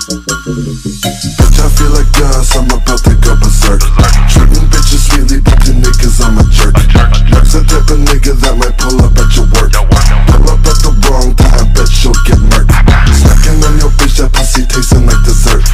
Bitch, I feel like us, I'm about to go berserk. Treating bitches sweetly, but to niggas I'm a jerk. Next the type of nigga that might pull up at your work. Pull up at the wrong time, bet she'll get murked. Snacking on your bitch, that pussy tasting like dessert.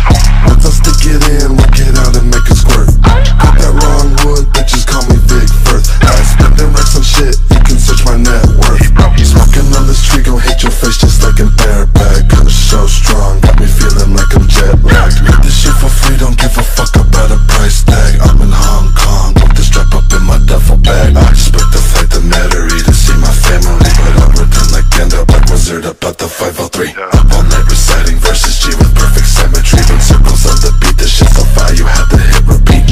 Once I stick it in, work it out and make it squirt. Got that wrong wood, bitches call me Big Firth. I spent them racks on shit, you can search my net worth. Smoking on this tree, gon' hit your face just like an airbag. Kinda so strong, got me feeling like I'm jet lagged. Make this shit for free, don't give a fuck about a price tag. I'm in Hong Kong, put the strap up in my duffel bag. I just booked a flight to Metairie to see my family, but I'll pretend like Gandalf, like Wizard up at the 503. Up all night reciting verses G with perfect symmetry. Run circles on the beat, this shit's so fire you had to hit repeat.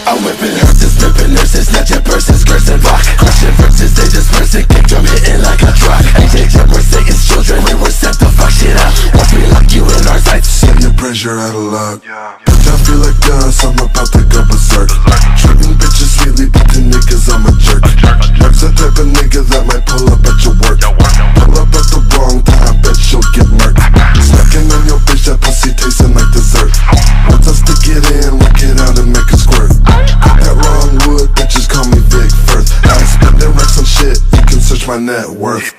I'm whipping hearses, flipping nurses, snatching purses, cursing rock. Crushing verses, they dispersing, kick drum hitting like a truck. AJ we're Satan's children, we were sent to fuck shit up. Watch me lock you in our sights. Send your pressure out of luck. Bitch, I feel like us, I'm about to go berserk. Treating bitches sweetly, but to niggas I'm a jerk. Next the type of nigga that might pull up at your work. Pull up at the wrong time, bet she'll get murked. Snacking on your bitch, that pussy tasting like dessert. Once I stick it in, work it out and make it squirt. Got that wrong wood, bitches call me Big Firth. I spend them racks on shit, you can search my net worth.